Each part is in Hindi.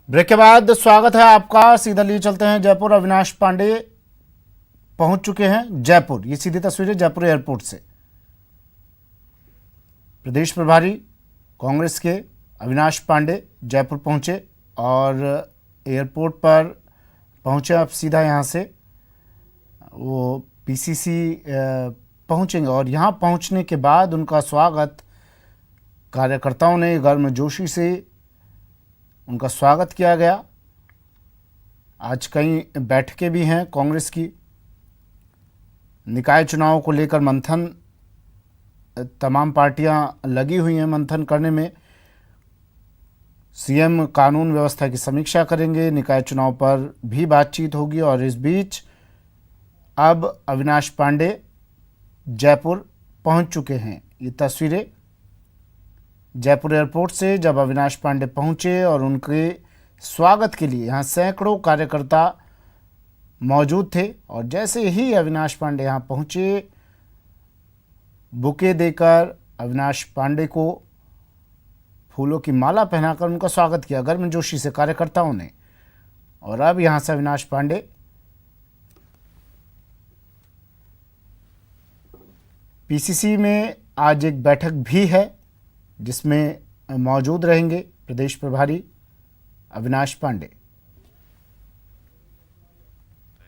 ब्रेक के बाद स्वागत है आपका। सीधा लिए चलते हैं जयपुर। अविनाश पांडे पहुंच चुके हैं जयपुर। ये सीधी तस्वीरें जयपुर एयरपोर्ट से। प्रदेश प्रभारी कांग्रेस के अविनाश पांडे जयपुर पहुंचे और एयरपोर्ट पर पहुंचे। अब सीधा यहां से वो पीसीसी पहुंचेंगे और यहां पहुंचने के बाद उनका स्वागत कार्यकर्ताओं ने गर्मजोशी से उनका स्वागत किया गया। आज कई बैठकें भी हैं कांग्रेस की। निकाय चुनाव को लेकर मंथन, तमाम पार्टियां लगी हुई हैं मंथन करने में। सीएम कानून व्यवस्था की समीक्षा करेंगे, निकाय चुनाव पर भी बातचीत होगी। और इस बीच अब अविनाश पांडे जयपुर पहुंच चुके हैं। ये तस्वीरें जयपुर एयरपोर्ट से जब अविनाश पांडे पहुंचे और उनके स्वागत के लिए यहाँ सैकड़ों कार्यकर्ता मौजूद थे। और जैसे ही अविनाश पांडे यहाँ पहुंचे, बुके देकर अविनाश पांडे को फूलों की माला पहनाकर उनका स्वागत किया गर्मजोशी से कार्यकर्ताओं ने। और अब यहाँ से अविनाश पांडे पीसीसी में आज एक बैठक भी है जिसमें मौजूद रहेंगे प्रदेश प्रभारी अविनाश पांडे।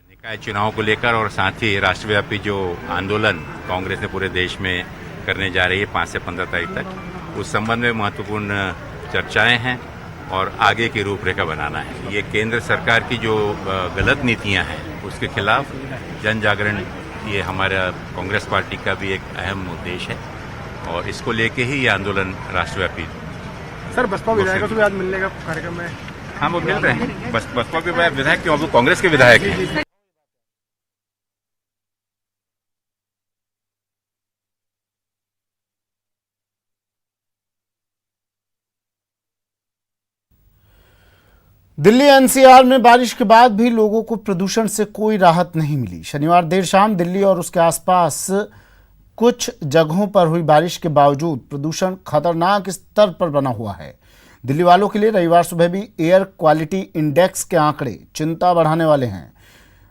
निकाय चुनाव को लेकर और साथ ही राष्ट्रव्यापी जो आंदोलन कांग्रेस ने पूरे देश में करने जा रही है 5 से 15 तारीख तक, उस संबंध में महत्वपूर्ण चर्चाएं हैं और आगे की रूपरेखा बनाना है। ये केंद्र सरकार की जो गलत नीतियां हैं उसके खिलाफ जन जागरण, ये हमारा कांग्रेस पार्टी का भी एक अहम उद्देश्य है और इसको लेके ही ये आंदोलन राष्ट्रव्यापी। सर, बसपा विधायकों से भी आज मिलने का कार्यक्रम है। हाँ, वो मिल रहे हैं। बसपा के विधायक क्यों, वो कांग्रेस के विधायक हैं। दिल्ली एनसीआर में बारिश के बाद भी लोगों को प्रदूषण से कोई राहत नहीं मिली। शनिवार देर शाम दिल्ली और उसके आसपास कुछ जगहों पर हुई बारिश के बावजूद प्रदूषण खतरनाक स्तर पर बना हुआ है। दिल्ली वालों के लिए रविवार सुबह भी एयर क्वालिटी इंडेक्स के आंकड़े चिंता बढ़ाने वाले हैं।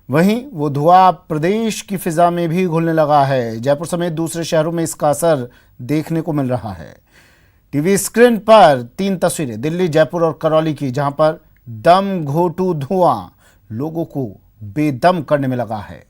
वहीं वो धुआं प्रदेश की फिजा में भी घुलने लगा है। जयपुर समेत दूसरे शहरों में इसका असर देखने को मिल रहा है। टीवी स्क्रीन पर 3 तस्वीरें दिल्ली, जयपुर और करौली की, जहां पर दम घोटू धुआं लोगों को बेदम करने में लगा है।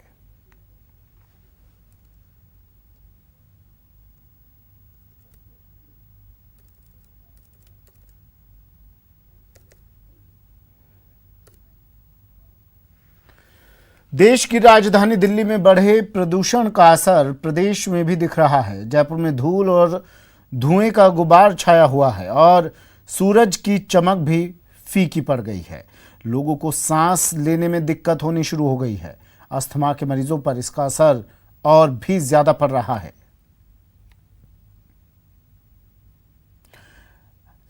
देश की राजधानी दिल्ली में बढ़े प्रदूषण का असर प्रदेश में भी दिख रहा है। जयपुर में धूल और धुएं का गुबार छाया हुआ है और सूरज की चमक भी फीकी पड़ गई है। लोगों को सांस लेने में दिक्कत होनी शुरू हो गई है। अस्थमा के मरीजों पर इसका असर और भी ज्यादा पड़ रहा है।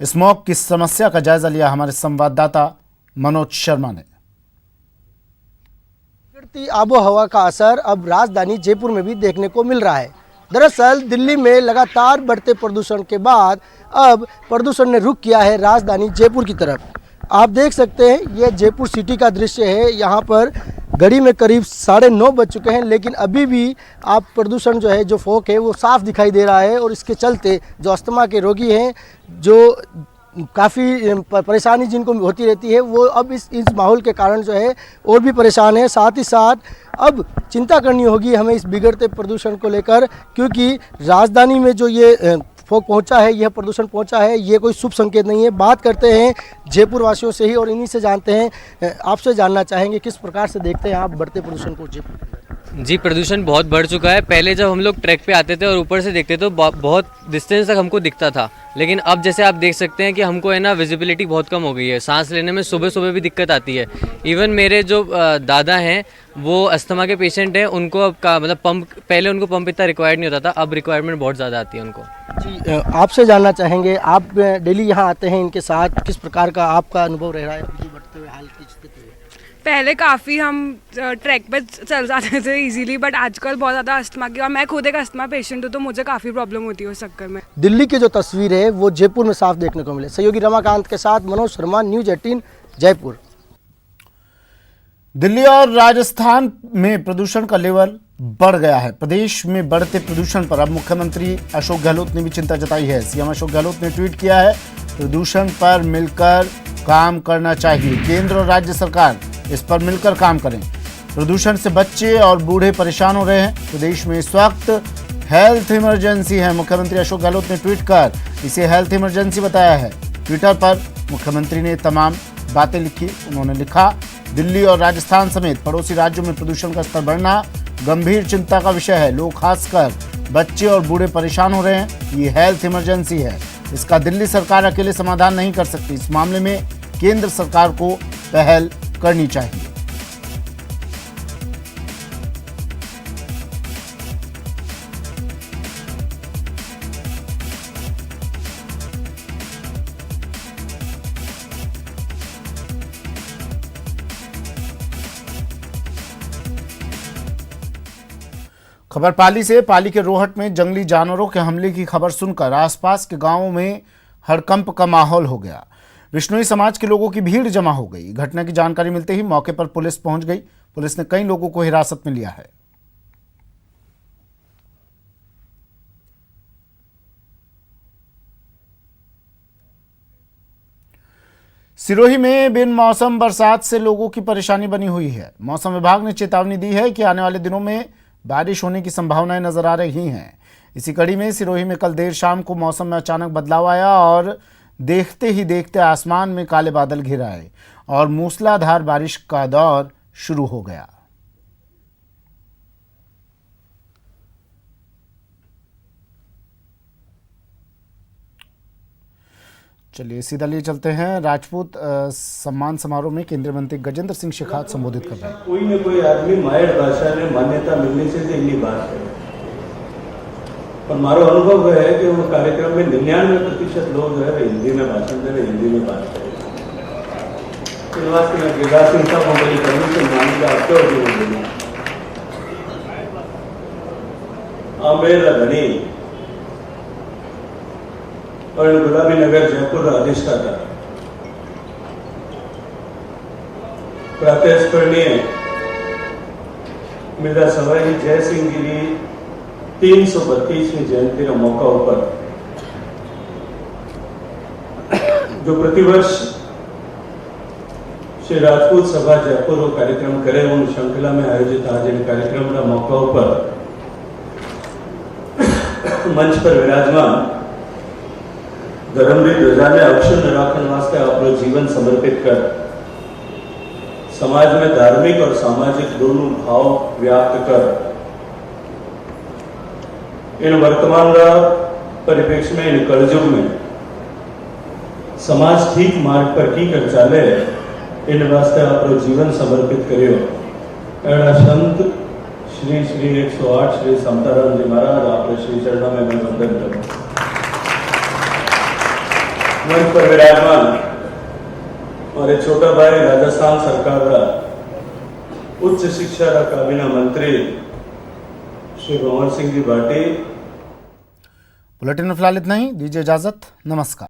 स्मॉग की समस्या का जायजा लिया हमारे संवाददाता मनोज शर्मा ने। आबो हवा का असर अब राजधानी जयपुर में भी देखने को मिल रहा है। दरअसल दिल्ली में लगातार बढ़ते प्रदूषण के बाद अब प्रदूषण ने रुख किया है राजधानी जयपुर की तरफ। आप देख सकते हैं, ये जयपुर सिटी का दृश्य है। यहाँ पर घड़ी में करीब 9:30 बज चुके हैं, लेकिन अभी भी आप प्रदूषण जो है, जो फॉग है, वो साफ दिखाई दे रहा है। और इसके चलते जो अस्थमा के रोगी हैं, जो काफ़ी परेशानी जिनको होती रहती है, वो अब इस माहौल के कारण जो है और भी परेशान है। साथ ही साथ अब चिंता करनी होगी हमें इस बिगड़ते प्रदूषण को लेकर, क्योंकि राजधानी में जो ये फॉग पहुंचा है, यह प्रदूषण पहुंचा है, ये कोई शुभ संकेत नहीं है। बात करते हैं जयपुर वासियों से ही और इन्हीं से जानते हैं। आपसे जानना चाहेंगे किस प्रकार से देखते हैं आप बढ़ते प्रदूषण को जयपुर? जी, प्रदूषण बहुत बढ़ चुका है। पहले जब हम लोग ट्रैक पे आते थे और ऊपर से देखते तो बहुत डिस्टेंस तक हमको दिखता था, लेकिन अब जैसे आप देख सकते हैं कि हमको है ना विजिबिलिटी बहुत कम हो गई है। सांस लेने में सुबह सुबह भी दिक्कत आती है। इवन मेरे जो दादा हैं, वो अस्थमा के पेशेंट हैं, उनको अब का मतलब पंप, पहले उनको पंप इतना रिक्वायर्ड नहीं होता था, अब रिक्वायरमेंट बहुत ज़्यादा आती है उनको। जी, आपसे जानना चाहेंगे, आप डेली यहाँ आते हैं इनके साथ, किस प्रकार का आपका अनुभव रह रहा है बढ़ते हुए हाल की स्थिति में? पहले काफ़ी हम ट्रैक पे चल जाते थे इजीली, बट आजकल बहुत ज़्यादा अस्थमा की, और मैं खुद एक अस्थमा पेशेंट हूँ, तो मुझे काफ़ी प्रॉब्लम होती है उस चक्कर में। दिल्ली की जो तस्वीर है वो जयपुर में साफ देखने को मिले। सहयोगी रमाकांत के साथ मनोज शर्मा, न्यूज़ 18 जयपुर। दिल्ली और राजस्थान में प्रदूषण का लेवल बढ़ गया है। प्रदेश में बढ़ते प्रदूषण पर अब मुख्यमंत्री अशोक गहलोत ने भी चिंता जताई है। सीएम अशोक गहलोत ने ट्वीट किया है, प्रदूषण पर मिलकर काम करना चाहिए। केंद्र और राज्य सरकार इस पर मिलकर काम करें। प्रदूषण से बच्चे और बूढ़े परेशान हो रहे हैं। प्रदेश में इस वक्त हेल्थ इमरजेंसी है। मुख्यमंत्री अशोक गहलोत ने ट्वीट कर इसे हेल्थ इमरजेंसी बताया है। ट्विटर पर मुख्यमंत्री ने तमाम बातें लिखी। उन्होंने लिखा, दिल्ली और राजस्थान समेत पड़ोसी राज्यों में प्रदूषण का स्तर बढ़ना गंभीर चिंता का विषय है। लोग खासकर बच्चे और बूढ़े परेशान हो रहे हैं। ये हेल्थ इमरजेंसी है। इसका दिल्ली सरकार अकेले समाधान नहीं कर सकती। इस मामले में केंद्र सरकार को पहल करनी चाहिए। खबर पाली से। पाली के रोहट में जंगली जानवरों के हमले की खबर सुनकर आसपास के गांवों में हड़कंप का माहौल हो गया। विश्नोई समाज के लोगों की भीड़ जमा हो गई। घटना की जानकारी मिलते ही मौके पर पुलिस पहुंच गई। पुलिस ने कई लोगों को हिरासत में लिया है। सिरोही में बिन मौसम बरसात से लोगों की परेशानी बनी हुई है। मौसम विभाग ने चेतावनी दी है कि आने वाले दिनों में बारिश होने की संभावनाएं नजर आ रही हैं। इसी कड़ी में सिरोही में कल देर शाम को मौसम में अचानक बदलाव आया और देखते ही देखते आसमान में काले बादल घिर आए और मूसलाधार बारिश का दौर शुरू हो गया। चलिए सीधा लिए चलते हैं। राजपूत सम्मान समारोह में केंद्रीय मंत्री गजेंद्र सिंह शेखावत संबोधित कर रहे हैं। कोई न कोई आदमी मायर भाषा ने मान्यता मिलने से इतनी बात है, पर मारो अनुभव है कि वो कार्यक्रम में 99% लोग जो है हिंदी में भाषण दे रहे, हिंदी में बात कर रहे। इन वास्ते में गिरिराज सिंह साहब मोबाइल कमीशन मानी का आपको भी आमेर धनी और गुलाबी नगर जयपुर अधिष्ठाता प्रातस्मरणीय मेरा सवाई जय सिंह गिरी 332वीं जयंती के मौका पर जो प्रतिवर्ष श्री राजपूत सभा जयपुर कार्यक्रम करे उन श्रृंखला में आयोजित आज इन कार्यक्रम का मौका पर मंच पर विराजमान धर्मवीर ध्वजा ने अक्षुण्ण राखण वास्ते अपना जीवन समर्पित कर समाज में धार्मिक और सामाजिक दोनों भाव व्याप्त कर इन वर्तमान परिप्रेक्ष्य में इन कलयुग में समाज ठीक मार्ग पर की कर चाले इन वास्ते अपना जीवन समर्पित करियो। एड़ा संत श्री श्री 108 श्री समताराम जी महाराज आप श्री चरणों में मैं वंदन करूं। मंच पर विराजमान और एक छोटा भाई राजस्थान सरकार का उच्च शिक्षा का काबीना मंत्री श्री भंवर सिंह जी भाटी। बुलेटिन में फिलहाल इतना ही। दीजिए इजाजत। नमस्कार।